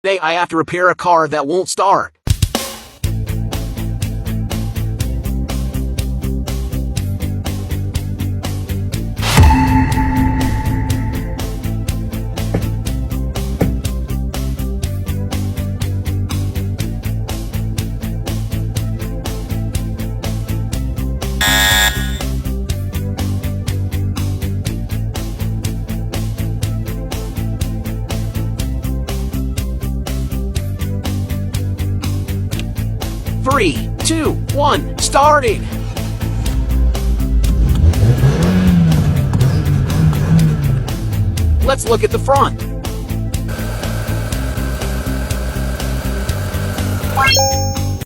Today I have to repair a car that won't start. Three, two, one, starting! Let's look at the front.